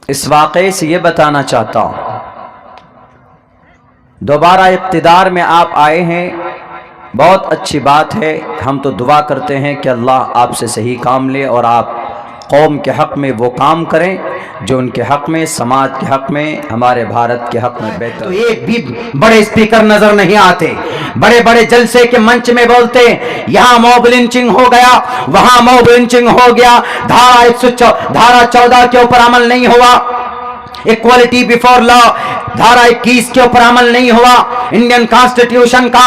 اس واقعے سے یہ بتانا چاہتا ہوں، دوبارہ اقتدار میں آپ آئے ہیں، بہت اچھی بات ہے۔ ہم تو دعا کرتے ہیں کہ اللہ آپ سے صحیح کام لے اور آپ قوم کے حق میں وہ کام کریں جو ان کے حق میں، سماج کے حق میں، ہمارے بھارت کے حق میں بہتر۔ تو ایک بھی بڑے اسپیکر نظر نہیں آتے، بڑے بڑے جلسے کے منچ میں بولتے یہاں موب لنچنگ ہو گیا، وہاں موب لنچنگ ہو گیا، دھارا 14 کے اوپر عمل نہیں ہوا، ایکوالٹی بیفور لا دھارا 21 کے اوپر عمل نہیں ہوا، انڈین کانسٹیٹیوشن کا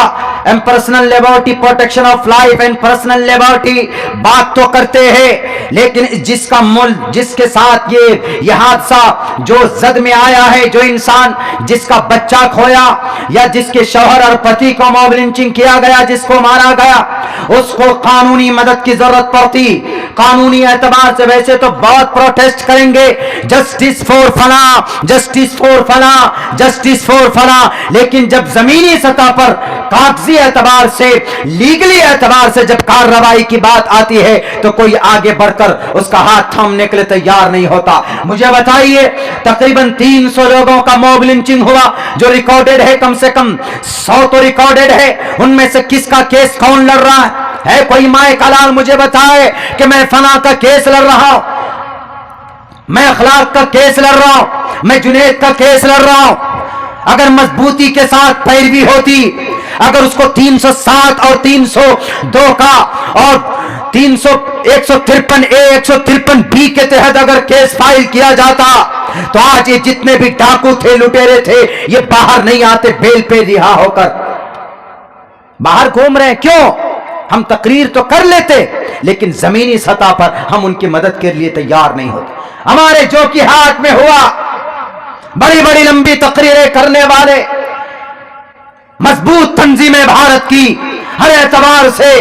personal liberty, protection of life and personal liberty بات تو کرتے ہیں، لیکن جس کا ملک، جس کے ساتھ یہ حادثہ جو زد میں آیا ہے، جو انسان جس کا بچہ کھویا یا جس کے شوہر اور پتی کو موب لنچنگ کیا گیا، جس کو مارا گیا، اس کو قانونی مدد کی ضرورت پڑتی۔ قانونی اعتبار سے ویسے تو بہت پروٹیسٹ کریں گے، جسٹس فور فلاں، جسٹس فور فلاں، جسٹس فور فلاں، لیکن جب زمینی سطح پر کاغذی اعتبار سے، لیگلی اعتبار سے جب کارروائی کی بات آتی ہے تو کوئی آگے بڑھ کر اس کا ہاتھ تھامنے کے لیے تیار نہیں ہوتا۔ مجھے بتائیے تقریباً 300 لوگوں کا موب لنچنگ ہوا جو ریکارڈڈ ہے، کم سے کم 100 تو ریکارڈڈ ہے، ان میں سے کس کا کیس کون لڑ رہا ہے؟ کوئی مائک حلال مجھے بتائے کہ میں فلاں کا کیس لڑ رہا ہوں، میں اخلاق کا کیس لڑ رہا ہوں، میں جنید کا کیس لڑ رہا ہوں۔ اگر مضبوطی کے ساتھ پیروی ہوتی، اگر اس کو 307 اور 302 کا اور 153A 153B کے تحت اگر کیس فائل کیا جاتا تو آج یہ جتنے بھی ڈاکو تھے، لٹیرے تھے، یہ باہر نہیں آتے بیل پہ رہا ہو کر باہر گھوم رہے ہیں۔ کیوں؟ ہم تقریر تو کر لیتے لیکن زمینی سطح پر ہم ان کی مدد کے لیے تیار نہیں ہوتے۔ ہمارے جو کی ہاتھ میں ہوا، بڑی بڑی لمبی تقریریں کرنے والے، مضبوط تنظیمیں بھارت کی، ہر اعتبار سے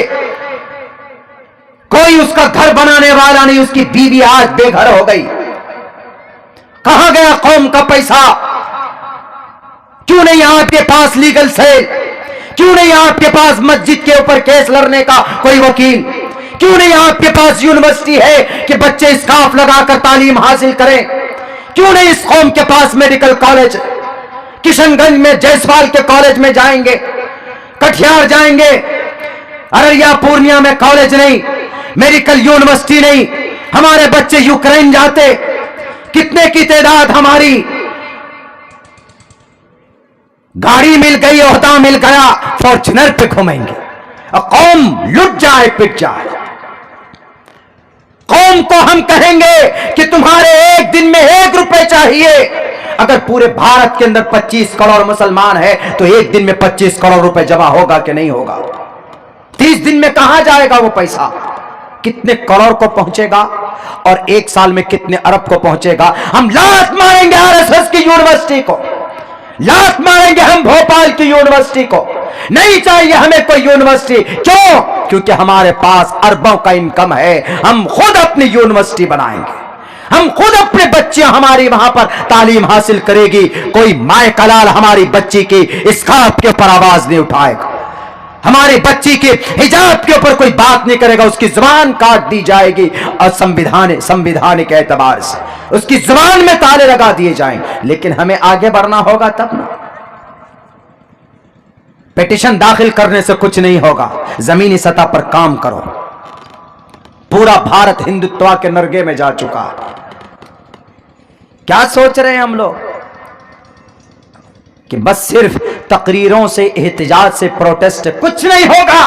کوئی اس کا گھر بنانے والا نہیں، اس کی بیوی آج بے گھر ہو گئی۔ کہاں گیا قوم کا پیسہ؟ کیوں نہیں آپ کے پاس لیگل سیل؟ کیوں نہیں آپ کے پاس مسجد کے اوپر کیس لڑنے کا کوئی وکیل؟ کیوں نہیں آپ کے پاس یونیورسٹی ہے کہ بچے اسکارف لگا کر تعلیم حاصل کریں؟ کیوں نہیں اس قوم کے پاس میڈیکل کالج؟ کشن گنج میں جیسوال کے کالج میں جائیں گے، کٹھیار جائیں گے، ارریا پورنیا میں کالج نہیں، میڈیکل یونیورسٹی نہیں، ہمارے بچے یوکرین جاتے، کتنے کی تعداد ہماری؟ گاڑی مل گئی، عہدہ مل گیا، فارچونر پہ گھومیں گے، اور قوم لٹ جائے پٹ جائے۔ قوم کو ہم کہیں گے کہ تمہارے ایک دن میں 1 روپے چاہیے، اگر پورے بھارت کے اندر 25 کروڑ مسلمان ہے تو ایک دن میں 25 کروڑ روپے جمع ہوگا کہ نہیں ہوگا؟ 30 دن میں کہاں جائے گا وہ پیسہ؟ کتنے کروڑ کو پہنچے گا اور 1 سال میں کتنے ارب کو پہنچے گا؟ ہم لات ماریں گے RSS کی یونیورسٹی کو، لات ماریں گے ہم بھوپال کی یونیورسٹی کو، نہیں چاہیے ہمیں کوئی یونیورسٹی۔ کیوں؟ کیونکہ ہمارے پاس اربوں کا انکم ہے، ہم خود اپنی یونیورسٹی بنائیں گے، ہم خود اپنے بچیاں ہماری وہاں پر تعلیم حاصل کرے گی، کوئی مائے کلال ہماری بچی کی اسکارف کے اوپر آواز نہیں اٹھائے گا، ہماری بچی کے حجاب کے اوپر کوئی بات نہیں کرے گا، اس کی زبان کاٹ دی جائے گی اور سمویدھان کے اعتبار سے اس کی زبان میں تالے لگا دیے جائیں گے۔ لیکن ہمیں آگے بڑھنا ہوگا تب نا، پیٹیشن داخل کرنے سے کچھ نہیں ہوگا، زمینی سطح پر کام کرو۔ پورا بھارت ہندوتوا کے نرگے میں جا چکا ہے۔ کیا سوچ رہے ہیں ہم لوگ کہ بس صرف تقریروں سے، احتجاج سے، پروٹیسٹ؟ کچھ نہیں ہوگا۔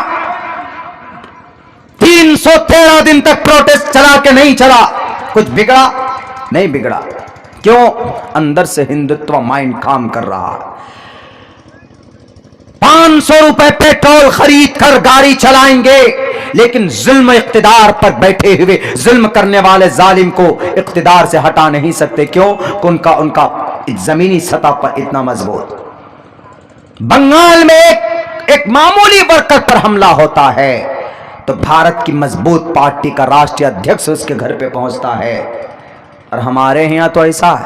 313 دن تک پروٹیسٹ چلا کہ نہیں چلا؟ کچھ بگڑا؟ نہیں بگڑا۔ کیوں؟ اندر سے ہندوتوا مائنڈ کام کر رہا ہے۔ 500 روپے پیٹرول خرید کر گاڑی چلائیں گے لیکن ظلم اقتدار پر بیٹھے ہوئے ظلم کرنے والے ظالم کو اقتدار سے ہٹا نہیں سکتے۔ کیوں؟ کہ ان کا زمینی سطح پر اتنا مضبوط۔ بنگال میں ایک معمولی ورکر پر حملہ ہوتا ہے تو بھارت کی مضبوط پارٹی کا راشٹریہ ادھیکش اس کے گھر پہ پہنچتا ہے، اور ہمارے یہاں تو ایسا ہے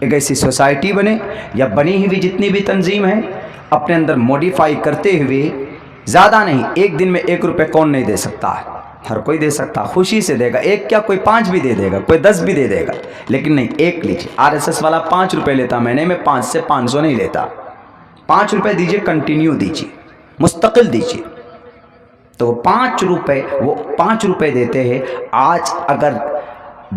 ایک ایسی سوسائٹی بنے یا بنی ہوئی جتنی بھی تنظیم ہے اپنے اندر موڈیفائی کرتے ہوئے، زیادہ نہیں، ایک دن میں 1 روپے کون نہیں دے سکتا ہے؟ ہر کوئی دے سکتا، خوشی سے دے گا، ایک کیا کوئی 5 بھی دے دے گا، کوئی 10 بھی دے دے گا، لیکن نہیں، ایک لیجیے۔ RSS والا 5 روپے لیتا مہینے میں، 5 سے 500 نہیں لیتا۔ 5 روپے دیجیے، کنٹینیو دیجیے، مستقل دیجیے، تو وہ 5 روپے دیتے ہیں۔ آج اگر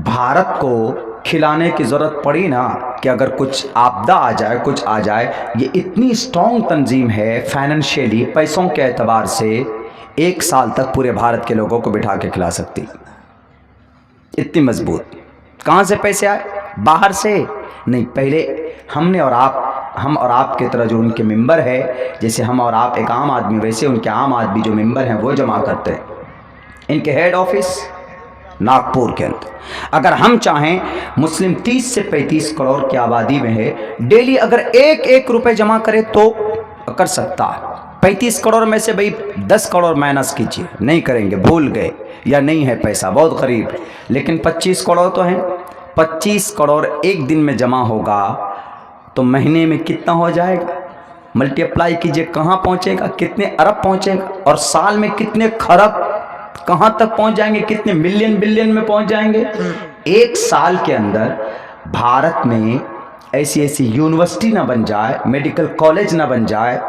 بھارت کو کھلانے کی ضرورت پڑی نا کہ اگر کچھ آپدہ آ جائے، کچھ آ جائے، یہ اتنی اسٹرانگ تنظیم ہے فائنینشیلی، پیسوں کے اعتبار سے 1 سال تک پورے بھارت کے لوگوں کو بٹھا کے کھلا سکتی، اتنی مضبوط۔ کہاں سے پیسے آئے؟ باہر سے نہیں، پہلے ہم اور آپ کی طرح جو ان کے ممبر ہے، جیسے ہم اور آپ ایک عام آدمی، ویسے ان کے عام آدمی جو ممبر ہیں وہ جمع کرتے ہیں۔ ان کے ہیڈ آفس ناگپور کے اندر۔ اگر ہم چاہیں، مسلم 30 سے 35 کروڑ کی آبادی میں ہے، ڈیلی اگر 1 روپے جمع کرے تو کر سکتا ہے۔ 35 کروڑ میں سے بھئی 10 کروڑ مائنس کیجیے، نہیں کریں گے، بھول گئے یا نہیں ہے پیسہ، بہت غریب، لیکن 25 کروڑ تو ہیں۔ 25 کروڑ ایک دن میں جمع ہوگا تو مہینے میں کتنا ہو جائے گا؟ ملٹی اپلائی کیجئے، کہاں پہنچے گا؟ کتنے ارب پہنچے گا؟ اور سال میں کتنے خرب، کہاں تک پہنچ جائیں گے؟ کتنے بلین میں پہنچ جائیں گے؟ 1 سال کے اندر بھارت میں ایسی یونیورسٹی نہ بن جائے، میڈیکل کالج نہ بن جائے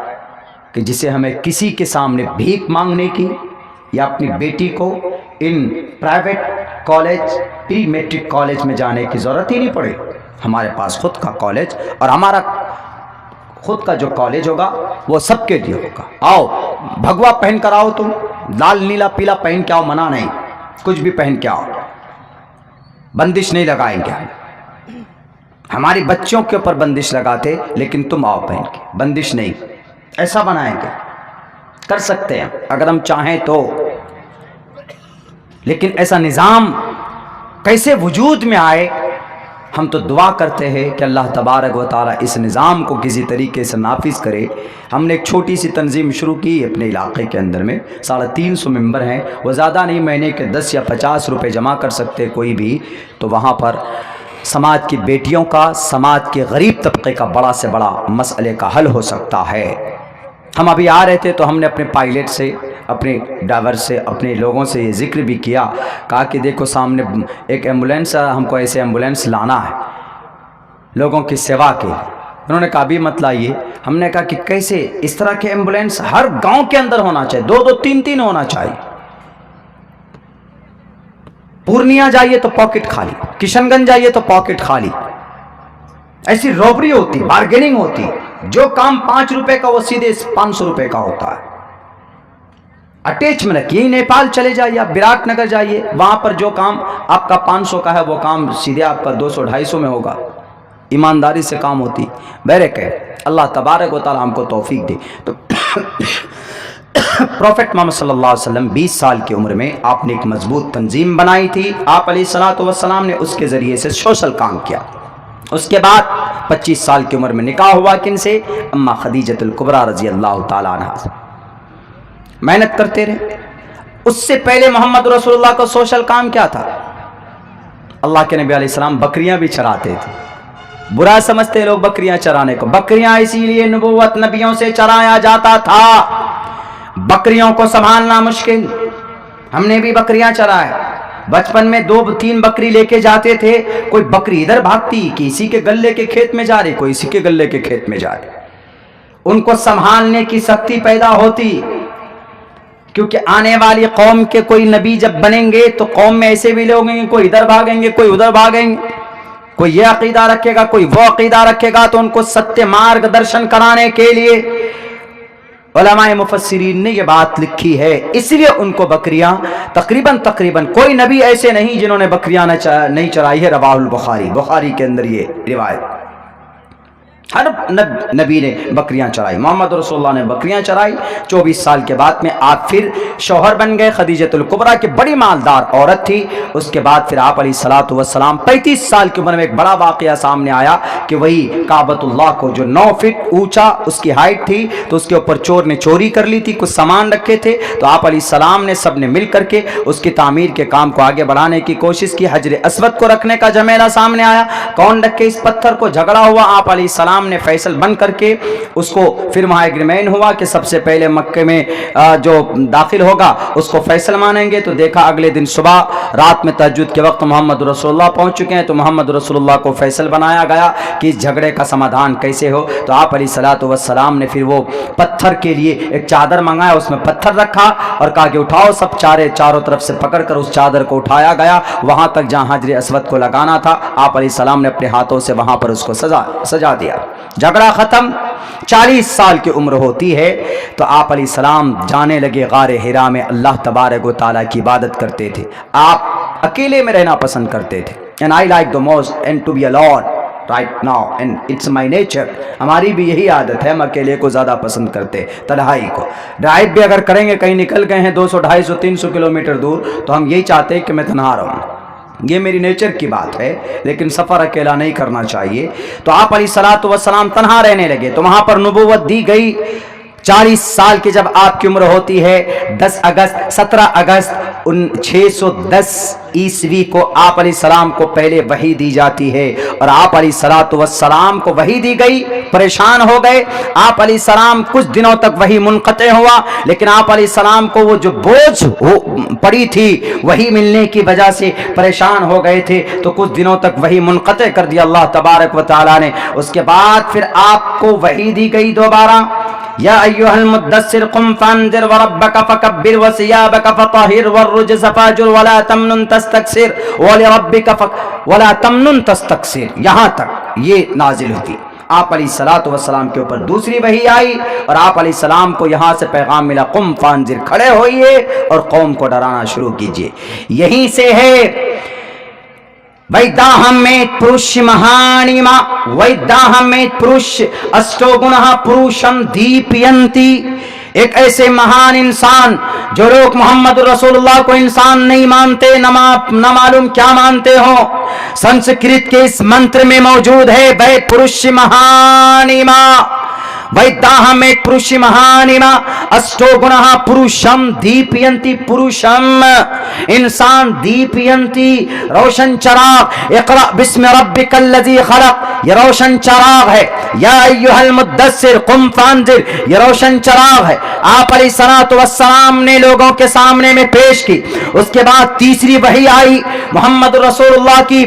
کہ جسے ہمیں کسی کے سامنے بھیک مانگنے کی یا اپنی بیٹی کو ان private college, pre matric college میں جانے کی ضرورت ہی نہیں پڑے۔ ہمارے پاس خود کا کالج، اور ہمارا خود کا جو کالج ہوگا وہ سب کے لیے ہوگا۔ آؤ بھگوا پہن کر آؤ، تم لال نیلا پیلا پہن کے آؤ، منع نہیں، کچھ بھی پہن کے آؤ، بندش نہیں لگائیں گے۔ ہماری بچیوں کے اوپر بندش لگاتے، لیکن تم آؤ پہن کے، بندش نہیں، ایسا بنائیں گے، کر سکتے ہیں اگر ہم چاہیں تو۔ لیکن ایسا نظام کیسے وجود میں آئے؟ ہم تو دعا کرتے ہیں کہ اللہ تبارک و تعالیٰ اس نظام کو کسی طریقے سے نافذ کرے۔ ہم نے ایک چھوٹی سی تنظیم شروع کی اپنے علاقے کے اندر میں، 350 ممبر ہیں، وہ زیادہ نہیں، مہینے کے 10 یا 50 روپے جمع کر سکتے کوئی بھی، تو وہاں پر سماج کی بیٹیوں کا، سماج کے غریب طبقے کا بڑا سے بڑا مسئلے کا حل ہو سکتا ہے۔ ہم ابھی آ رہے تھے تو ہم نے اپنے پائلٹ سے، اپنے ڈرائیور سے، اپنے لوگوں سے یہ ذکر بھی کیا، کہا کہ دیکھو سامنے ایک ایمبولینس ہے، ہم کو ایسے ایمبولینس لانا ہے لوگوں کی سیوا کے۔ انہوں نے کہا بھی مت لائیے۔ ہم نے کہا کہ کیسے؟ اس طرح کے ایمبولینس ہر گاؤں کے اندر ہونا چاہیے، 2 3 ہونا چاہیے۔ پورنیہ جائیے تو پاکٹ خالی، کشن گنج جائیے تو پاکٹ خالی، ایسی روبری ہوتی، بارگیننگ ہوتی، جو کام 5 روپے کا وہ سیدھے 500 روپے کا ہوتا ہے۔ اٹیچ میں رکھیے، نیپال چلے جائیے، آپ وراٹ نگر جائیے، وہاں پر جو کام آپ کا 500 کا ہے وہ کام سیدھے آپ کا 200 250 میں ہوگا، ایمانداری سے کام ہوتی۔ بیرک ہے، اللہ تبارک و تعالیٰ ہم کو توفیق دے۔ تو پروفٹ محمد صلی اللہ علیہ وسلم 20 سال کی عمر میں آپ نے ایک مضبوط تنظیم بنائی تھی، آپ علیہ الصلوۃ والسلام نے اس کے ذریعے سے سوشل کام کیا۔ اس کے بعد 25 سال کی عمر میں نکاح ہوا، کن سے؟ اما خدیجۃ الکبریٰ رضی اللہ تعالیٰ عنہا سے۔ محنت کرتے رہے۔ اس سے پہلے محمد رسول اللہ کا سوشل کام کیا تھا؟ اللہ کے نبی علیہ السلام بکریاں بھی چراتے تھے۔ برا سمجھتے لوگ بکریاں چرانے کو، بکریاں اسی لیے نبوت نبیوں سے چرایا جاتا تھا، بکریوں کو سنبھالنا مشکل۔ ہم نے بھی بکریاں چرائے، بچپن میں 2 3 بکری لے کے جاتے تھے، کوئی بکری ادھر بھاگتی، کسی کے گلے کے کھیت میں جا رہی، کوئی اسی کے گلے کے کھیت میں جا رہی، ان کو سنبھالنے کی سختی پیدا ہوتی، کیونکہ آنے والی قوم کے کوئی نبی جب بنیں گے تو قوم میں ایسے بھی لوگ ہیں، کوئی ادھر بھاگیں گے، کوئی ادھر بھاگیں گے، کوئی یہ عقیدہ رکھے گا، کوئی وہ عقیدہ رکھے گا، تو ان کو ستیہ مارگ درشن کرانے کے لیے علماء مفسرین نے یہ بات لکھی ہے۔ اس لیے ان کو بکریاں تقریباً کوئی نبی ایسے نہیں جنہوں نے بکریاں نہیں چرائی ہے۔ رواہ البخاری، بخاری کے اندر یہ روایت۔ ہر نبی نے بکریاں چرائی، محمد رسول اللہ نے بکریاں چرائی۔ 24 سال کے بعد میں آپ پھر شوہر بن گئے۔ خدیجۃ الکبریٰ کی بڑی مالدار عورت تھی۔ اس کے بعد پھر آپ علیہ الصلوۃ والسلام 35 سال کی عمر میں ایک بڑا واقعہ سامنے آیا کہ وہی کعبۃ اللہ کو جو 9 فٹ اونچا اس کی ہائٹ تھی، تو اس کے اوپر چور نے چوری کر لی تھی، کچھ سامان رکھے تھے، تو آپ علیہ السلام نے سب نے مل کر کے اس کی تعمیر کے کام کو آگے بڑھانے کی کوشش کی۔ حجر اسود کو رکھنے کا جھمیلا سامنے آیا، کون رکھے اس پتھر کو، جھگڑا ہوا۔ آپ علیہ السلام نے فیصل بن کر کے اس کو پھر وہاں ایگریمنٹ ہوا کہ سب سے پہلے مکے میں جو داخل ہوگا اس کو فیصل مانیں گے۔ تو دیکھا اگلے دن صبح رات میں تہجد کے وقت محمد رسول اللہ پہنچ چکے ہیں، تو محمد رسول اللہ کو فیصل بنایا گیا کہ اس جھگڑے کا سمادھان کیسے ہو۔ تو آپ علیہ الصلوۃ والسلام نے پھر وہ پتھر کے لیے ایک چادر منگایا، اس میں پتھر رکھا اور کہا کہ اٹھاؤ، سب چاروں طرف سے پکڑ کر اس چادر کو اٹھایا گیا وہاں تک جہاں حجر اسود کو لگانا تھا۔ آپ علیہ السلام نے اپنے ہاتھوں سے وہاں پر اس کو سجا دیا، جھگڑا ختم۔ 40 سال کی عمر ہوتی ہے تو آپ علیہ السلام جانے لگے غار حرا میں، اللہ تبارک و تعالیٰ کی عبادت کرتے تھے۔ آپ اکیلے میں رہنا پسند کرتے تھے، and I like the most and to be alone right now and it's my nature۔ ہماری بھی یہی عادت ہے، ہم اکیلے کو زیادہ پسند کرتے، تنہائی کو۔ ڈرائیو بھی اگر کریں گے، کہیں نکل گئے ہیں 200 250 300 کلومیٹر دور، تو ہم یہی چاہتے ہیں کہ میں تنہا رہوں، یہ میری نیچر کی بات ہے، لیکن سفر اکیلا نہیں کرنا چاہیے۔ تو آپ علیہ الصلوۃ والسلام تنہا رہنے لگے، تو وہاں پر نبوت دی گئی۔ 40 سال کی جب آپ کی عمر ہوتی ہے، 17 اگست 610 عیسوی کو آپ علیہ السلام کو پہلے وحی دی جاتی ہے، اور آپ علیہ الصلوۃ والسلام کو وحی دی گئی، پریشان ہو گئے۔ آپ علیہ السلام کچھ دنوں تک وحی منقطع ہوا، لیکن آپ علیہ السلام کو وہ جو بوجھ پڑی تھی وحی ملنے کی وجہ سے پریشان ہو گئے تھے، تو کچھ دنوں تک وحی منقطع کر دیا اللہ تبارک و تعالیٰ نے۔ اس کے بعد پھر آپ کو وحی دی گئی دوبارہ، یا ایھا المدثر قم فانذر وربک فکبر وثیابک فطہر والرجز فاہجر ولا تمنن تستکثر ولربک ولا تمنن تستکثر، یہاں تک یہ نازل ہوتی۔ آپ علیہ الصلوۃ والسلام کے اوپر دوسری وحی آئی، اور آپ علیہ السلام کو یہاں سے پیغام ملا، قم فانذر، کھڑے ہوئیے اور قوم کو ڈرانا شروع کیجئے۔ یہیں سے ہے ویداہمیت پروش مہانیما، ویداہمیت پروش اشٹو گنہ پروشم دیپینتی، ایک ایسے مہان انسان جو لوگ محمد رسول اللہ کو انسان نہیں مانتے، نہ معلوم کیا مانتے ہوں، سنسکرت کے اس منتر میں موجود ہے وید پروش مہانیما، ویداہمیت پروش مہانیما اشٹو گنہ پروشم دیپینتی، پروشم انسان، دیپینتی روشن چراغ، اقرأ بسم ربک الذی خلق، یہ روشن چراغ ہے۔ یا ایھا المدثر قم فانذر، یہ روشن چراغ ہے۔ آپ علیہ الصلوۃ والسلام نے لوگوں کے سامنے میں پیش کی۔ اس کے بعد تیسری وحی آئی، محمد رسول اللہ کی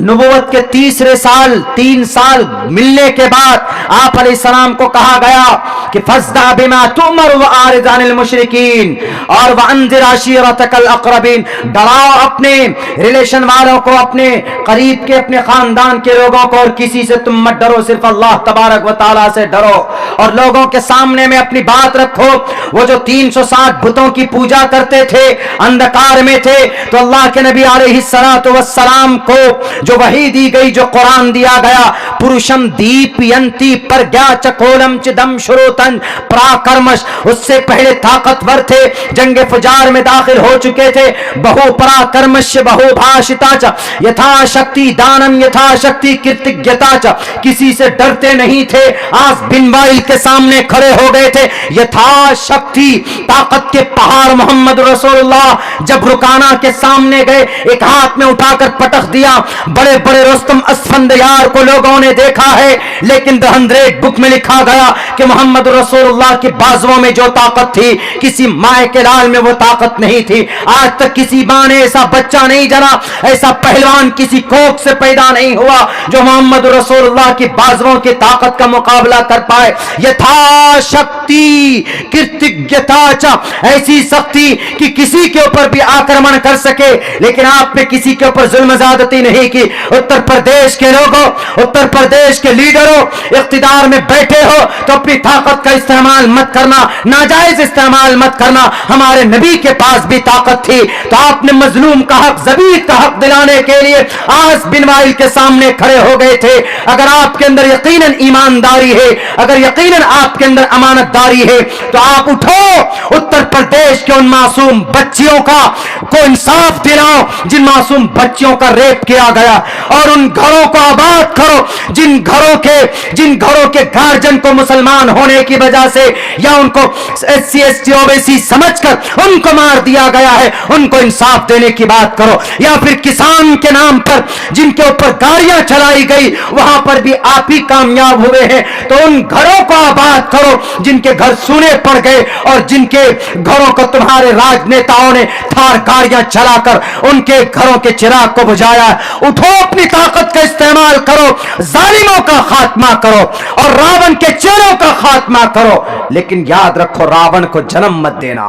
نبوت کے تیسرے سال، 3 سال ملنے کے بعد آپ علیہ السلام کو کہا گیا کہ فاصدع بما تؤمر واعرض عن المشرکین، اور وانذر عشیرتک الاقربین، ڈراؤ اپنے ریلیشن والوں کو، اپنے قریب کے، اپنے خاندان کے لوگوں کو، اور کسی سے تم مت ڈرو، صرف اللہ تبارک و تعالیٰ سے ڈرو، اور لوگوں کے سامنے میں اپنی بات رکھو۔ وہ جو 360 بتوں کی پوجا کرتے تھے، اندھکار میں تھے، تو اللہ کے نبی علیہ الصلوۃ والسلام کو جو وحی دی گئی، جو قرآن دیا گیا، پروشم دیپینتی پرگیا چکولم چدم شروتن پراکرمش، اس سے پہلے طاقتور تھے، جنگ فجار میں داخل ہو چکے تھے، بہو پراکرمش بہو بھاشتا چ یتھا شکتی دانم یتھا شکتی کرتگیتا چ، کسی سے ڈرتے نہیں تھے، آس بن وائل کے سامنے کھڑے ہو گئے تھے، یتھا شکتی طاقت کے پہاڑ محمد رسول اللہ جب رکانا کے سامنے گئے، ایک ہاتھ میں اٹھا کر پٹخ دیا۔ بڑے بڑے رستم اسفندیار کو لوگوں نے دیکھا ہے، لیکن دی 100 بک میں لکھا گیا کہ محمد رسول اللہ کے بازوؤں میں جو طاقت تھی، کسی مائع کے لال میں وہ طاقت نہیں تھی۔ آج تک کسی ماں نے ایسا بچہ نہیں جنا، ایسا پہلوان کسی کوکھ سے پیدا نہیں ہوا جو محمد رسول اللہ کی بازوؤں کی طاقت کا مقابلہ کر پائے۔ یتھا شکتی کرتگیتا چ، ایسی سختی کہ کسی کے اوپر بھی آکرمن کر سکے، لیکن آپ نے کسی کے اوپر ظلم زیادتی نہیں کی۔ اتر پردیش کے لوگوں، اتر پردیش کے لیڈروں اقتدار میں بیٹھے ہو تو اپنی طاقت کا استعمال مت کرنا، ناجائز استعمال مت کرنا. ہمارے نبی کے پاس بھی طاقت تھی تو آپ نے مظلوم کا حق، ذلیل کا حق دلانے کے لیے عاص بن وائل کے سامنے کھڑے ہو گئے تھے. اگر آپ کے اندر یقیناً ایمانداری ہے، اگر یقیناً آپ کے اندر امانت داری ہے تو آپ اٹھو، اتر پردیش کے ان معصوم بچیوں کو انصاف دلاؤ جن معصوم بچیوں کا ریپ کیا گیا، اور ان گھروں کو آباد کرو جن گھروں کے گارجن کو مسلمان ہونے کی وجہ سے یا ان کو S C S T O B C سمجھ کر ان کو مار دیا گیا ہے، ان کو انصاف دینے کی بات کرو. یا پھر کسان کے نام پر جن کے اوپر گاڑیاں چلائی گئی وہاں پر بھی آپ ہی کامیاب ہوئے ہیں، تو ان گھروں کو آباد کرو جن کے گھر سونے پڑ گئے اور جن کے گھروں کو تمہارے راجنیتاؤں نے تھار گاڑیاں چلا کر ان کے گھروں کے چراغ کو بجھایا. اٹھو، اپنی طاقت کا استعمال کرو، ظالموں کا خاتمہ کرو اور راون کے چہروں کا خاتمہ کرو. لیکن یاد رکھو، راون کو جنم مت دینا.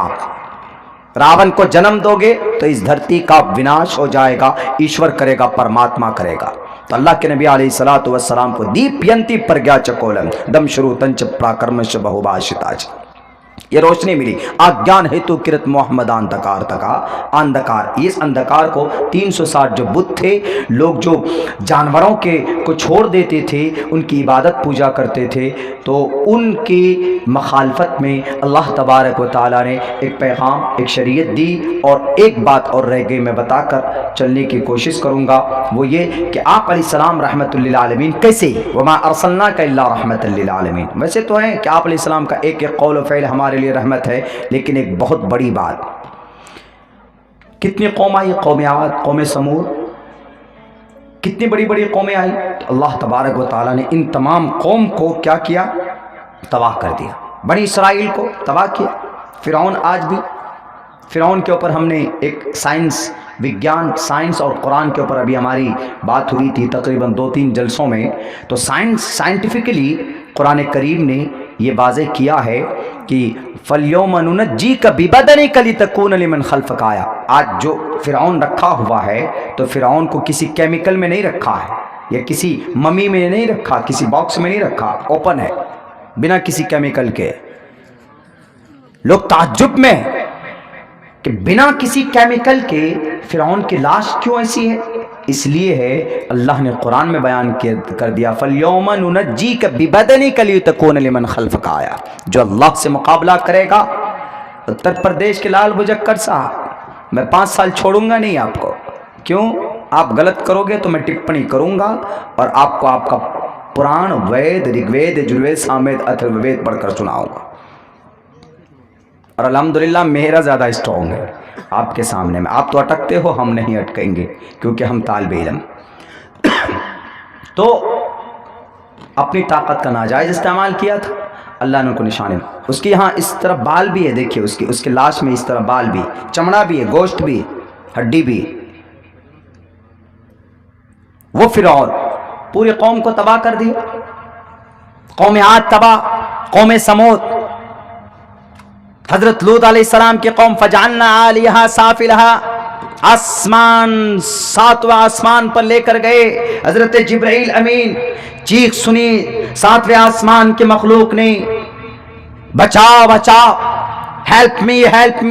راون کو جنم دو گے تو اس دھرتی کا وناش ہو جائے گا. ایشور کرے گا، پرماتما کرے گا. تو اللہ کے نبی علیہ الصلوۃ والسلام کو دیپ ینتی پرگیا چکولن دم شروع تنچ پراکرمش بہوباشتاج، یہ روشنی ملی. آگیان ہیتو کرت محمد اندکار تکا اندکار. اس اندکار کو 360 جو بت تھے، لوگ جو جانوروں کے کو چھوڑ دیتے تھے، ان کی عبادت پوجا کرتے تھے، تو ان کی مخالفت میں اللہ تبارک و تعالیٰ نے ایک پیغام، ایک شریعت دی. اور ایک بات اور رہ گئی، میں بتا کر چلنے کی کوشش کروں گا، وہ یہ کہ آپ علیہ السلام رحمت للعالمین کیسے، وما ارسلناک الا رحمت للعالمین. ویسے تو ہے کہ آپ علیہ السلام کا ایک ایک قول و فعل ہمارے لیے رحمت ہے، لیکن ایک بہت بڑی بات، کتنی قوم آئی، قوم عاد، قوم سمود، کتنی بڑی بڑی قومیں آئی. تو اللہ تبارک و تعالیٰ نے ان تمام قوم کو کیا کیا؟ تباہ کر دیا. بنی اسرائیل کو تباہ کیا. فرعون، آج بھی فرعون کے اوپر ہم نے ایک سائنس اور قرآن کے اوپر ابھی ہماری بات ہوئی تھی تقریباً 2-3 جلسوں میں. تو سائنٹیفکلی قرآن کریم نے یہ واضح کیا ہے کہ فَالْيَوْمَ نُنَجِّيكَ بِبَدَنِكَ لِتَكُونَ لِمَنْ خَلْفَكَ آیا. آج جو فرعون رکھا ہوا ہے تو فرعون کو کسی کیمیکل میں نہیں رکھا ہے، یا کسی ممی میں نہیں رکھا، کسی باکس میں نہیں رکھا، اوپن ہے بنا کسی کیمیکل کے. لوگ تعجب میں کہ بنا کسی کیمیکل کے فرعون کی لاش کیوں ایسی ہے؟ اس لیے ہے اللہ نے قرآن میں بیان کر دیا فَالْيَوْمَ نُنَجِّيكَ بِبَدَنِكَ لِتَكُونَ لِمَنْ خَلْفَكَ آیا. جو اللہ سے مقابلہ کرے گا، اتر پردیش کے لال بجکر صاحب، میں 5 سال چھوڑوں گا نہیں آپ کو. کیوں؟ آپ غلط کرو گے تو میں ٹپنی کروں گا اور آپ کو آپ کا پران، وید، رگوید، یجروید، ساموید، اتھروید پڑھ کر سناؤں گا. اور الحمدللہ میرا زیادہ اسٹرانگ ہے آپ کے سامنے میں. آپ تو اٹکتے ہو، ہم نہیں اٹکیں گے کیونکہ ہم طالب علم. تو اپنی طاقت کا ناجائز استعمال کیا تھا، اللہ نے ان کو نشانے. اس کی یہاں اس طرح بال بھی ہے، دیکھیے اس کے لاش میں اس طرح بال بھی، چمڑا بھی ہے، گوشت بھی، ہڈی بھی. وہ فرعون پوری قوم کو تباہ کر دیا. قوم عاد تباہ، قوم سمود، حضرت لوط علیہ السلام کی قوم فجعلنا عالیہا سافلہا، آسمان 7واں آسمان پر لے کر گئے. حضرت جبرائیل امین چیخ سنی 7ویں آسمان کے مخلوق نے، بچاؤ بچاؤ، ہیلپ می ہیلپ می.